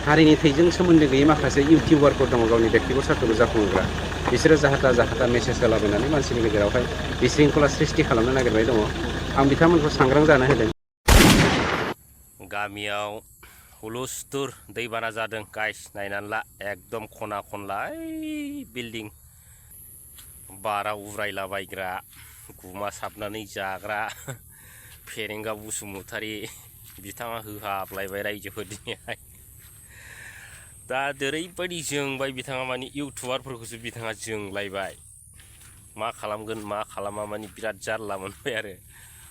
हारिनि थैजों सोमोन्दो गैयै माखासे इउटिउबारफोर दङ गावनि बेक्तिगत सार्थखौ जाफुंहोग्रा बिसोरो जाहाथा मेसेज होलाबायनानै मानसिनि गेजेरावहाय बिशृंखला सृष्टि खालामनो नागिरबाय दङ आं बिथांमोनखौ सांग्रां जानो होदों गामियाव हुलुस्थुर दैबाना जादों गाइस नायनानै ला एकदम खना खनला बिल्डिं बारा उरायलाबायग्रा गुमा साबनानै जाग्रा फेरेंगा बसुमतारी बिथाङा होहाबलायबाय रायजोफोरनिहाय दा ओरैबायदि जोंबाय बिथाङा माने इउटुबारफोरखौसो बिथाङा जोंलायबाय मा खालामगोन मा खालामा माने बिराद जारला मोनबाय आरो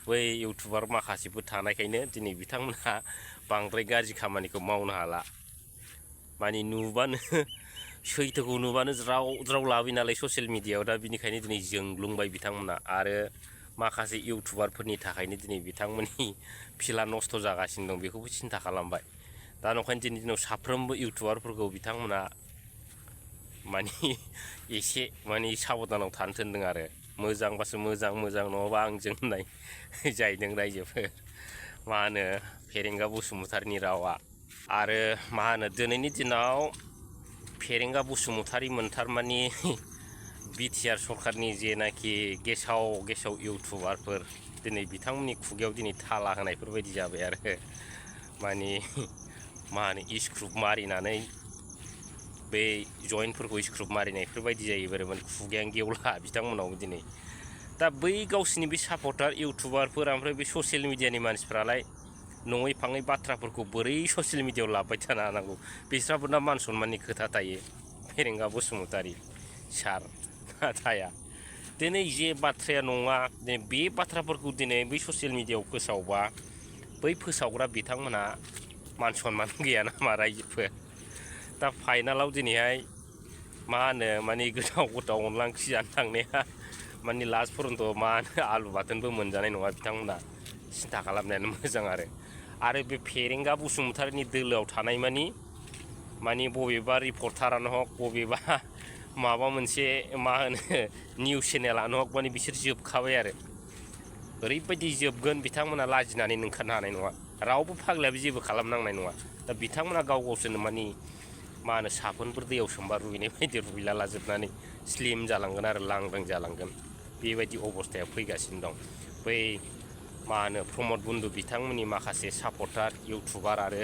बै इउटुबार माखासेफोर थानायखायनो दिनै बिथांमोनहा बांद्राय गाज्रि खामानिखौ मावनो हाला माने नुबानो सैथोखौ नुबानो ज्राव ज्राव लाबोयो नालाय ससियेल मिडियायाव दा बिनिखायनो दिनै जोंग्लुंबाय बिथांमोना आरो माखासे इउटुबारफोरनि थाखायनो दिनै बिथांमोननि फिला नस्थ' जागासिनो दं बेखौबो सिन्था खालामबाय दा नंखायनो दिनै दिनाव साफ्रोमबो इउटुबारफोरखौ बिथांमोना माने एसे माने साबधानाव थानो थिनदों आरो मोजांबासो मोजां नङाबा आंजों होननाय जाहैदों रायजोफोर मा होनो फेरेंगा बसुमतारीनि रावा आरो मा होनो दिनैनि दिनाव फेरेंगा बसुमतारी मोनथारमानि बिटिआर सरकारनि जेनाखि गेसाव इउटुबारफोर दिनै बिथांमोननि खुगायाव दिनै थाला होनायफोरबायदि जाबाय आरो माने मा होनो स्क्रुप मारिनानै बे जइन्टफोरखौ स्क्रुप मारिनायफोरबायदि जायो आरो माने खुगायानो गेवला बिथांमोनावबो दिनै दा बै गावसिनि बे सापर्टार इउटुबारफोर ओमफ्राय बे ससियेल मिडियानि मानसिफ्रालाय नङै फाङै बाथ्राफोरखौ बोरै ससियेल मिडियायाव लाबोबाय थानो हानांगौ बिस्राबो ना मान सनमाननि खोथा थायो फेरेंगा बसुमतारी सार थाया दिनै जे बाथ्राया नङा बे बाथ्राफोरखौ दिनै बै ससियेल मिडियायाव फोसावबा बै फोसावग्रा बिथांमोनहा मान सनमान गैया नामा रायजोफोर दा फाइनालाव दिनैहाय मा होनो माने गोथाव अनला ओंख्रि जानो थांनाया माने लास्ट पर्यन्त मा होनो आलु बाथोनबो मोनजानाय नङा बिथांमोना सिन्था खालामनायानो मोजां आरो बे फेरेंगा बसुमतारीनि दोलोआव थानाय माने बबेबा रिपर्टारानो हक बबेबा माबा मोनसे मा होनो निउस चेनेलानो हक माने बिसोर जोबखाबाय आरो ओरैबायदि जोबगोन बिथांमोना लाजिनानै ओंखारनो हानाय नङा रावबो फाग्लायाबो जेबो खालामनांनाय नङा दा बिथांमोना गावसोरनो माने मा होनो साफोनफोर दैयाव सोमबा रुइनाय बायदि रुइला लाजोबनानै स्लिम जालांगोन आरो लांदां जालांगोन बेबायदि अबस्थाया फैगासिनो दं बै मा होनो प्रमद बन्दु बिथांमोननि माखासे सापर्टार इउटुबार आरो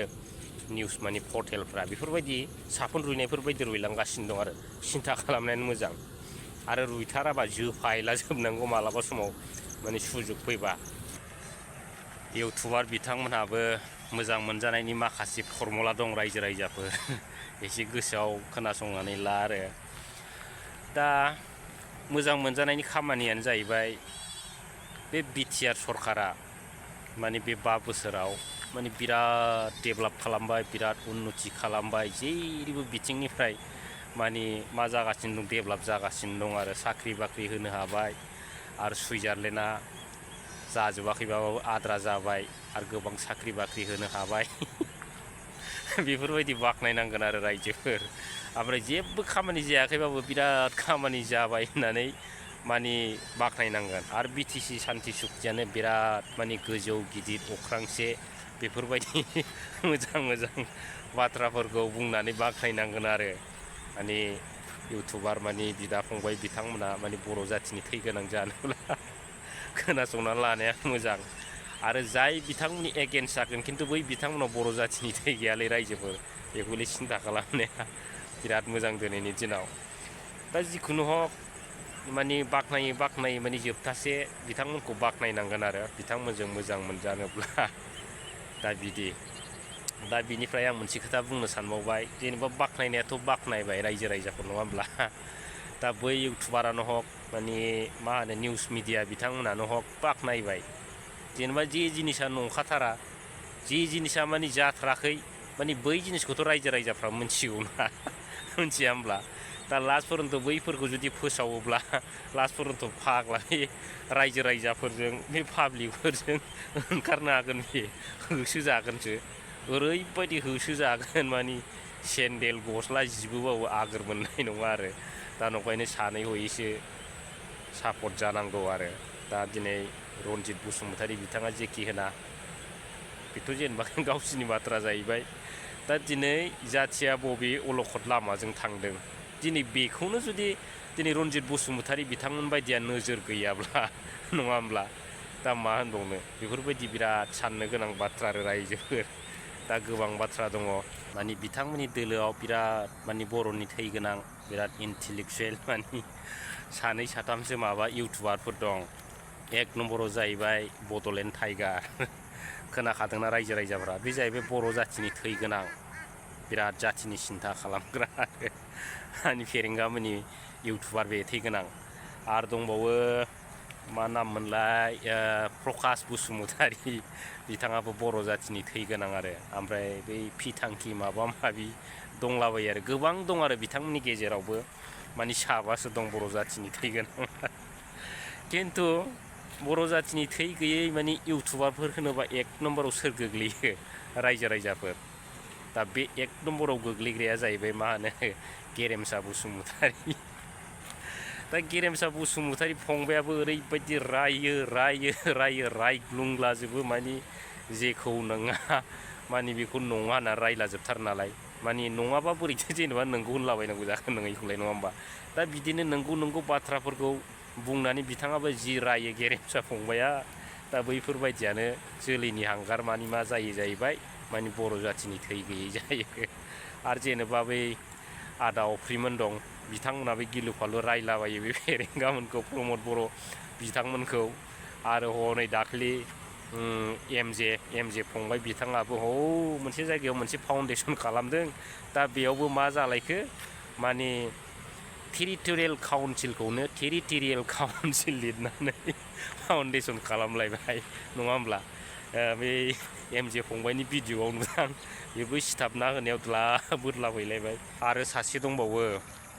निउस माने पर्टेलफ्रा बेफोरबायदि साफोन रुइनायफोरबायदि रुइलांगासिनो दं आरो सिन्था खालामनायानो मोजां आरो रुइथाराबा जोफायला जोबनांगौ मालाबा समाव माने सुजुग फैबा इउटुबार बिथांमोनहाबो मोजां मोनजानायनि माखासे फर्मुला दं रायजो राजाफोर एसे गोसोआव खोनासंनानै ला आरो दा मोजां मोनजानायनि खामानियानो जाहैबाय बे बिटिआर सरकारा माने बे 5 बोसोराव माने बिराद डेभेलप खालामबाय बिराद उन्नति खालामबाय जेरैबो बिथिंनिफ्राय माने मा जागासिनो दं डेभेलप जागासिनो दं आरो साख्रि बाख्रि होनो हाबाय आरो सुइजारलेण्डआ जाजोबाखैबाबो आद्रा जाबाय आरो गोबां साख्रि बाख्रि होनो हाबाय बेफोरबायदि बाख्नायनांगोन आरो रायजोफोर ओमफ्राय जेबो खामानि जायाखैबाबो बिराद खामानि जाबाय होननानै माने बाख्नायनांगोन आरो बिटिसि सान्ति सुक्तियानो बिराद माने गोजौ गिदिर अख्रांसे बेफोरबायदि मोजां बाथ्राफोरखौ बुंनानै बाख्नायनांगोन आरो माने इउटुबार माने बिदा फंबाय बिथांमोना माने बर' जाथिनि थै गोनां जानोब्ला खोनासंनानै लानाया मोजां आरो जाय बिथांमोननि एगेन्स्ट जागोन खिन्थु बै बिथांमोनाव बर' जाथिनि थै गैयालै रायजोफोर बेखौले सिन्था खालामनाया बिराद मोजां दिनैनि दिनाव दा जिखुनु हक माने बाख्नायै माने जोबथासे बिथांमोनखौ बाख्नायनांगोन आरो बिथांमोनजों मोजां मोनजानोब्ला दा बिनिफ्राय आं मोनसे खोथा बुंनो सानबावबाय जेनेबा बाख्नायनायाथ' बाख्नायबाय रायजो राजाखौ नङा होमब्ला दा बै इउटुबारानो हक माने मा होनो निउस मिडिया बिथांमोनानो हक बाख्नायबाय जेनेबा जे जिनिसा नंखाथारा जे जिनिसा माने जाथाराखै माने बै जिनिसखौथ' रायजो राजाफ्रा मिथिगौना मिथिया होमब्ला दा लास्ट पर्यन्त बैफोरखौ जुदि फोसावोब्ला लास्ट पर्यन्त फाग्ला बे रायजो राजाफोरजों बे पाब्लिकफोरजों ओंखारनो हागोन बे होसोजागोनसो ओरैबायदि होसोजागोन माने सेन्देल गस्ला जिबोबाबो आगोर मोननाय नङा आरो दा नंखायनो सानै हयैसो सापर्ट जानांगौ आरो दा दिनै रन्जित बसुमतारी बिथाङा जेखि होना बेथ' जेनेबा गावसिनि बाथ्रा जाहैबाय दा दिनै जाथिया बबे अलखद लामाजों थांदों दिनै बेखौनो जुदि दिनै रन्जित बसुमतारी बिथांमोन बायदिया नोजोर गैयाब्ला नङा होमब्ला दा मा होनबावनो बेफोरबायदि बिराद साननो गोनां बाथ्रा आरो रायजोफोर दा गोबां बाथ्रा दङ माने बिथांमोननि दोलोआव बिराद माने बर'नि थै गोनां बिराद इन्टेलेक्सुवेल माने सानै साथामसो माबा इउटुबारफोर दं एक नम्बराव जाहैबाय बड'लेण्ड टाइगार खोनाखादोंना रायजो राजाफ्रा बे जाहैबाय बर' जाथिनि थै गोनां बिराद जाथिनि सिन्था खालामग्रा आंनि फेरेंगामोननि इउटुबार बे थै गोनां आरो दंबावो मा नाम मोनलाय प्रकाश बसुमतारी बिथाङाबो बर' जाथिनि थै गोनां आरो ओमफ्राय बै फिथांखि माबा माबि दंलाबायो आरो गोबां दं आरो बिथांमोननि गेजेरावबो माने साबासो दं बर' जाथिनि थै गोनां खिन्थु बर' जाथिनि थै गैयै माने इउटुबारफोर होनोबा एक नम्बराव सोर गोग्लैयो रायजो राजाफोर दा बे एक नम्बराव गोग्लैग्राया जाहैबाय मा होनो गेरेमसा बसुमतारी दा गेरेमसा बसुमतारी फंबायाबो ओरैबायदि रायग्लुंलाजोबो माने जेखौ नङा माने बेखौ नङा होनना रायलाजोबथार नालाय माने नङाबा बोरैथो जेनेबा नोंगौ होनलाबायनांगौ जाखो नङैखौलाय नङा होमबा दा बिदिनो नंगौ बाथ्राफोरखौ बुंनानै बिथाङाबो जि रायो गेरेमसा फंबाया दा बैफोरबायदियानो जोलैनि हांगार मानि मा जायो जाहैबाय माने बर' जाथिनि थै गैयै जायो आरो जेनेबा बै आदा अफ्रिमोन दं बिथांमोनाबो गिलु फालु रायलाबायो बे फेरेंगामोनखौ प्रमद बर' बिथांमोनखौ आरो हनै दाख्लि एम जे फंबाय बिथाङाबो मोनसे जायगायाव मोनसे फाउन्डेसन खालामदों दा बेयावबो मा जालायखो माने टेरिटरियेल काउन्सिलखौनो टेरिटरियेल काउन्सिल लिरनानै फाउन्डेसन खालामलायबाय नङा होमब्ला बै एम जे फंबायनि भिडिअ'आव नुदां बेबो सिथाबना होनायाव बुरलाबायलायबाय आरो सासे दंबावो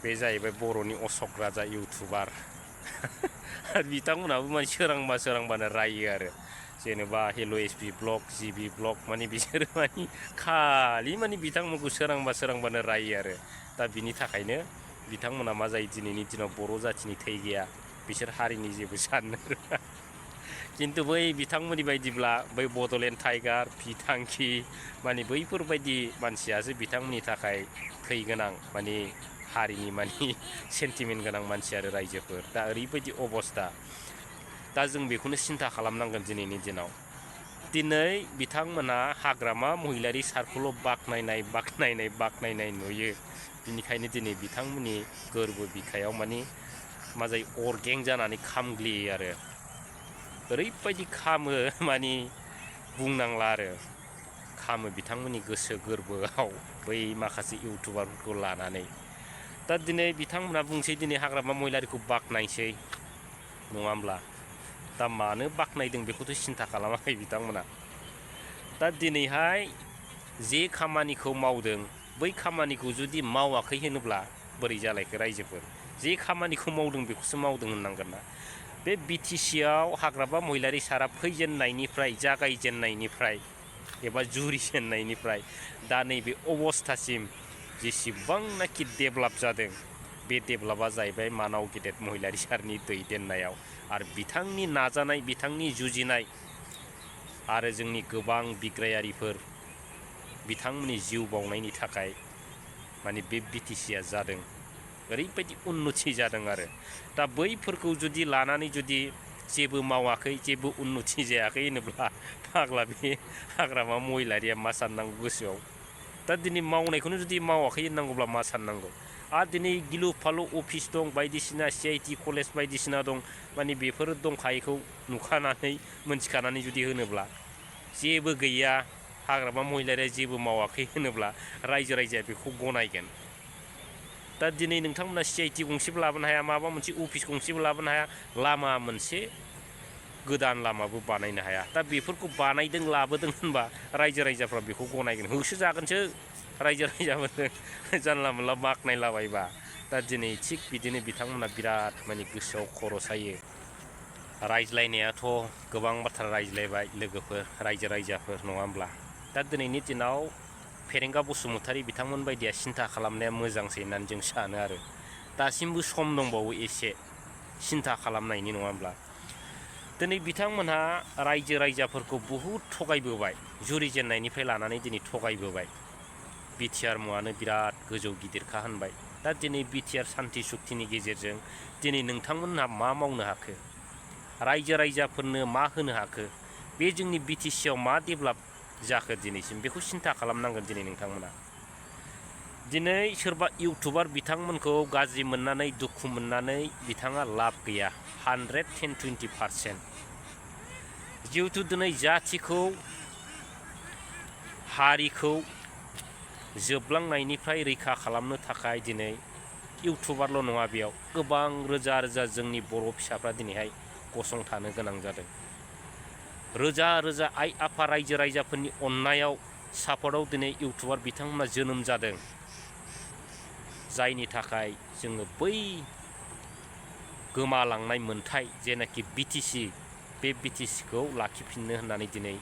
बे जाहैबाय बर'नि अशक राजा इउटुबार बिथांमोनाबो माने सोरांबानो रायो आरो जेनेबा हेल' एसपि ब्लग जिबि ब्लग माने बिसोरो माने खालि माने बिथांमोनखौ सोरांबानो रायो आरो दा बिनि थाखायनो बिथांमोना मा जायो दिनैनि दिनाव बर' जाथिनि थै गैया बिसोर हारिनि जेबो साननो रोङा खिन्थु बै बिथांमोननि बायदिब्ला बै बड'लेण्ड टाइगार फिथांखि माने बैफोरबायदि मानसियासो बिथांमोननि थाखाय थै गोनां माने हारिनि माने सेन्टिमेन्ट गोनां मानसि आरो रायजोफोर दा ओरैबायदि अबस्था दा जों बेखौनो सिन्था खालामनांगोन दिनैनि दिनाव दिनै बिथांमोना हाग्रामा महिलारि सारखौल' बाख्नायनाय नुयो बिनिखायनो दिनै बिथांमोननि गोरबो बिखायाव माने मा जायो अरगें जानानै खामग्लियो आरो ओरैबायदि खामो माने बुंनांला आरो खामो बिथांमोननि गोसो गोरबोआव बै माखासे इउटुबारफोरखौ लानानै दा दिनै बिथांमोना बुंसै दिनै हाग्रामा महिलारिखौ बाख्नायसै नङा होमब्ला दा मानो बाख्नायदों बेखौथ' सिन्था खालामाखै बिथांमोना दा दिनैहाय जे खामानिखौ मावदों बै खामानिखौ जुदि मावाखै होनोब्ला बोरै जालायखो रायजोफोर जे खामानिखौ मावदों बेखौसो मावदों होननांगोन ना बे बिटिसिआव हाग्रामा महिलारि सारा फैजेननायनिफ्राय जागायजेननायनिफ्राय एबा जुरिजेननायनिफ्राय दा नैबे अबस्थासिम जेसेबांनाखि डेभेलप जादों बे डेभेलपा जाहैबाय मानाव गेदेर महिलारि सारनि दैदेननायाव आरो बिथांनि नाजानाय बिथांनि जुजिनाय आरो जोंनि गोबां बिग्रायारिफोर बिथांमोननि जिउ बावनायनि थाखाय माने बे बिटिसिआ जादों ओरैबायदि उन्नति जादों आरो दा बैफोरखौ जुदि लानानै जुदि जेबो मावाखै जेबो उन्नति जायाखै होनोब्ला फाग्ला बे हाग्रामा महिलारिया मा साननांगौ गोसोआव दा दिनै मावनायखौनो जुदि मावाखै होननांगौब्ला मा साननांगौ आरो दिनै गिलु फालु अफिस दं बायदिसिना CIT कलेज बायदिसिना दं माने बेफोर दंखायैखौ नुखानानै मोनथिखानानै जुदि होनोब्ला जेबो गैया हाग्रामा महिलारिया जेबो मावाखै होनोब्ला रायजो राजाया बेखौ गनायगोन दा दिनै नोंथांमोना CIT गंसेबो लाबोनो हाया माबा मोनसे अफिस गंसेबो लाबोनो हाया लामा मोनसे गोदान लामाबो बानायनो हाया दा बेफोरखौ बानायदों लाबोदों होनबा रायजो राजाफ्रा बेखौ गनायगोन होसो जागोनसो रायजो राजाफोरनो जानला मोनला बाख्नायलाबायबा दा दिनै थिग बिदिनो बिथांमोना बिराद माने गोसोआव खर' सायो रायज्लायनायाथ' गोबां बाथ्रा रायज्लायबाय लोगोफोर रायजो राजाफोर नङा होमब्ला दा दिनैनि दिनाव फेरेंगा बसुमतारी बिथांमोन बायदिया सिन्था खालामनाया मोजांसै होननानै जों सानो आरो दासिमबो सम दंबावो एसे सिन्था खालामनायनि नङा होमब्ला दिनै बिथांमोनहा रायजो राजाफोरखौ बहुद थगायबोबाय जुरिजेननायनिफ्राय लानानै दिनै थगायबोबाय बिटिआर मुङानो बिराद गोजौ गिदिरखा होनबाय। दा दिनै बिटिआर सान्थि सुक्तिनि गेजेरजों दिनै नोंथांमोनहा मा मावनो हाखो, रायजो राजाफोरनो मा होनो हाखो, बे जोंनि बिटिसिआव मा डेभेलप जाखो दिनैसिम, बेखौ सिन्था खालामनांगोन दिनै नोंथांमोना। दिनै सोरबा इउटुबार बिथांमोनखौ गाज्रि मोननानै दुखु मोननानै बिथाङा लाब गैया, 110-120%। जिहेतु दिनै जाथिखौ हारिखौ जोबलांनायनिफ्राय रैखा खालामनो थाखाय दिनै इउटुबारल' नङा, बेयाव गोबां रोजा रोजा जोंनि बर' फिसाफ्रा दिनैहाय गसंथानो गोनां जादों। रोजा रोजा आइ आफा रायजो राजाफोरनि अननायाव सापर्टआव दिनै इउटुबार बिथांमोना जोनोम जादों, जायनि थाखाय जोङो बै गोमालांनाय मोन्थाय जेनाखि बिटिसि, बे बिटिसिखौ लाखिफिननो होननानै दिनै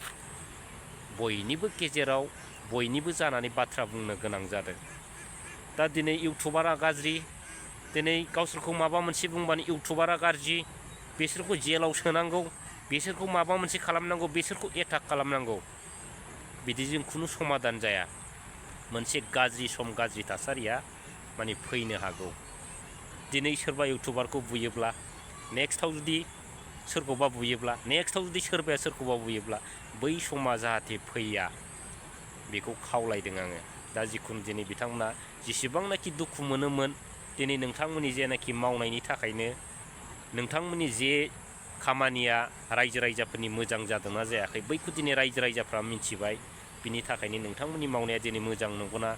बयनिबो गेजेराव बयनिबो जानानै बाथ्रा बुंनो गोनां जादों। दा दिनै इउटुबारा गाज्रि, दिनै गावसोरखौ माबा मोनसे बुंबानो इउटुबारा गाज्रि, बिसोरखौ जेलाव सोनांगौ, बिसोरखौ माबा मोनसे खालामनांगौ, बिसोरखौ एटाक खालामनांगौ, बिदिजों खुनु समाधान जाया। मोनसे गाज्रि सम, गाज्रि थासारिया माने फैनो हागौ। दिनै सोरबा इउटुबारखौ बुयोब्ला, नेक्स्टआव जुदि सोरखौबा बुयोब्ला, नेक्स्टआव जुदि सोरबाया सोरखौबा बुयोब्ला, बै समा जाहाथे फैया, बेखौ खावलायदों आङो। दा जिखुनु दिनै बिथांमोना जेसेबांनाखि दुखु मोनोमोन, दिनै नोंथांमोननि जेनाखि मावनायनि थाखायनो नोंथांमोननि जे खामानिया रायजो राजाफोरनि मोजां जादोंना जायाखै, बैखौ दिनै रायजो राजाफ्रा मिथिबाय। बिनि थाखायनो नोंथांमोननि मावनाया दिनै मोजां नंगौना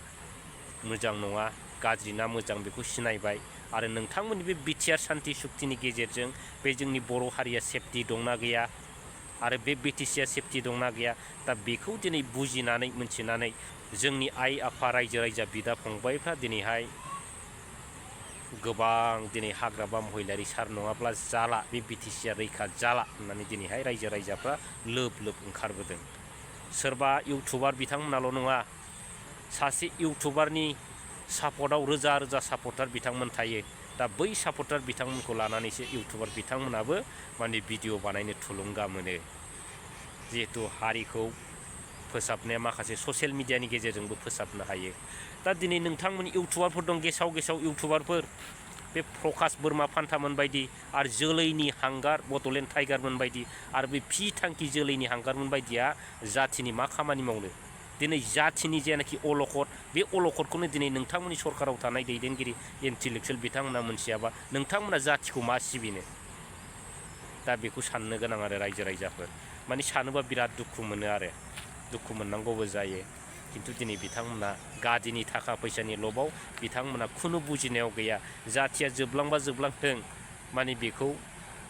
मोजां नङा, गाज्रि ना मोजां, बेखौ सिनायबाय। आरो नोंथांमोननि बे बिटिआर सान्थि सुक्तिनि गेजेरजों बे जोंनि बर' हारिया सेफटि दंना गैया, आरो बे बिटिसिआ सेफटि दंना गैया, दा बेखौ दिनै बुजिनानै मोनथिनानै जोंनि आइ आफा रायजो राजा बिदा फंबायफ्रा दिनैहाय गोबां दिनै हाग्रामा महिलारि सार नङाब्ला जाला, बे बिटिसिआ रैखा जाला होननानै दिनैहाय रायजो राजाफ्रा लोब लोब ओंखारबोदों। सोरबा इउटुबार बिथांमोनाल' नङा, सासे इउटुबारनि सापर्टआव रोजा रोजा सापर्टार बिथांमोन थायो। दा बै सापर्टार बिथांमोनखौ लानानैसो इउटुबार बिथांमोनाबो माने भिडिअ' बानायनो थुलुंगा मोनो। जिहेथु हारिखौ फोसाबनाया माखासे ससियेल मिडियानि गेजेरजोंबो फोसाबनो हायो। दा दिनै नोंथांमोननि इउटुबारफोर दं, गेसाव गेसाव इउटुबारफोर, बे प्रकाश बोरमा फान्थामोन बायदि, आरो जोलैनि हांगार बड'लेण्ड टाइगारमोन बायदि, आरो बे फि थांखि जोलैनि हांगारमोन बायदिया जाथिनि मा खामानि मावनो? दिनै जाथिनि जेनाखि अलखद, बे अलखदखौनो दिनै नोंथांमोननि सरकाराव थानाय दैदेनगिरि इन्टेलेक्सुयेल बिथांमोना मोनथियाबा नोंथांमोना जाथिखौ मा सिबिनो? दा बेखौ साननो गोनां आरो रायजो राजाफोर, माने सानोबा बिराद दुखु मोनो आरो दुखु मोननांगौबो जायो। खिन्थु दिनै बिथांमोना गादिनि थाखा फैसानि लबाव बिथांमोना खुनु बुजिनायाव गैया। जाथिया जोबलांबा जोबलांथों, माने बेखौ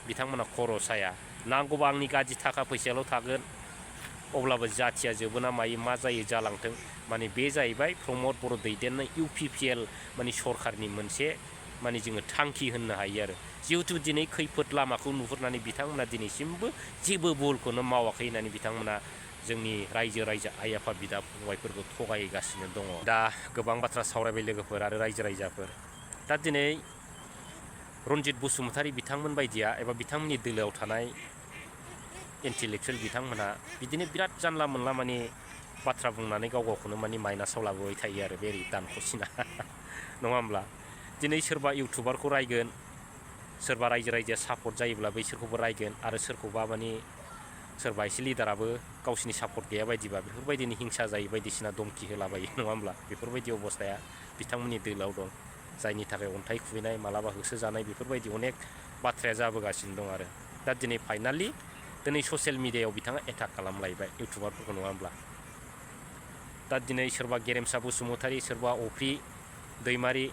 बिथांमोना खर' साया। नांगौबा आंनि गादि थाखा फैसायाल' थागोन, अब्लाबो जाथिया जोबोना मायो, मा जायो जालांथों। माने बे जाहैबाय प्रमद बर' दैदेननाय UPPL माने सरकारनि मोनसे माने जोङो थांखि होननो हायो आरो। जिहेतु दिनै खैफोद लामाखौ नुहुरनानै बिथांमोना दिनैसिमबो जेबो भुलखौनो मावाखै होननानै बिथांमोना जोंनि रायजो राजा आइ आफा बिदा फंबायफोरखौ थगायगासिनो दङ। दा गोबां बाथ्रा सावरायबाय लोगोफोर आरो रायजो राजाफोर। दा दिनै रन्जित बसुमतारी बिथांमोन बायदिया एबा बिथांमोननि दोलोआव थानाय इन्टेलेक्सुयेल बिथांमोना बिदिनो बिराद जानला मोनला माने बाथ्रा बुंनानै गाव गावखौनो माने माइनासाव लाबोबाय थायो आरो, बे दानख'सिना नङा होमब्ला? दिनै सोरबा इउटुबारखौ रायगोन, सोरबा रायजो राजाया सापर्ट जायोब्ला बैसोरखौबो रायगोन, आरो सोरखौबा माने सोरबा एसे लिडाराबो गावसिनि सापर्ट गैया बायदिबा बेफोरबायदिनो हिंसा जायो, बायदिसिना धमकि होलाबायो, नङा होमब्ला? बेफोरबायदि अबस्थाया बिथांमोननि दोलोआव दं, जायनि थाखाय अन्थाइ खुबैनाय, मालाबा होसोजानाय, बेफोरबायदि अनेक बाथ्राया जाबोगासिनो दं आरो। दा दिनै फाइनालि दिनै ससियेल मिडियायाव बिथाङा एटाक खालामलायबाय इउटुबारफोरखौ, नङा होमब्ला? दा दिनै सोरबा गेरेमसा बसुमतारी, सोरबा अप्रि दैमारि,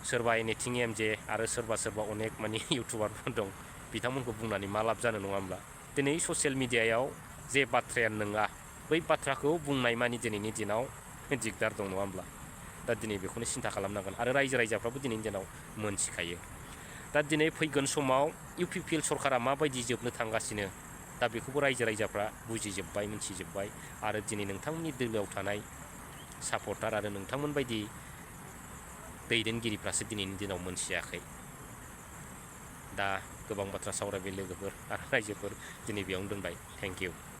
सोरबा एनिथिं MJ, आरो सोरबा सोरबा अनेक माने इउटुबारफोर दं, बिथांमोनखौ बुंनानै मा लाब जानो, नङा होमब्ला? दिनै ससियेल मिडियायाव जे बाथ्राया नङा, बै बाथ्राखौ बुंनाय मानि दिनैनि दिनाव दिगदार दं, नङा होमब्ला? दा दिनै बेखौनो सिन्था खालामनांगोन, आरो रायजो राजाफ्राबो दिनैनि दिनाव मोनथिखायो। दा दिनै फैगोन समाव UPPL सरकारा माबायदि जोबनो थांगासिनो, दा बेखौबो रायजो राजाफ्रा बुजिजोब्बाय, मिथिजोब्बाय। आरो दिनै नोंथांमोननि दोलोआव थानाय सापर्टार आरो नोंथांमोन बायदि दैदेनगिरिफ्रासो दिनैनि दिनाव मोनथियाखै। दा गोबां बाथ्रा सावरायबाय लोगोफोर आरो रायजोफोर, दिनै बेयावनो दोनबाय। Thank you.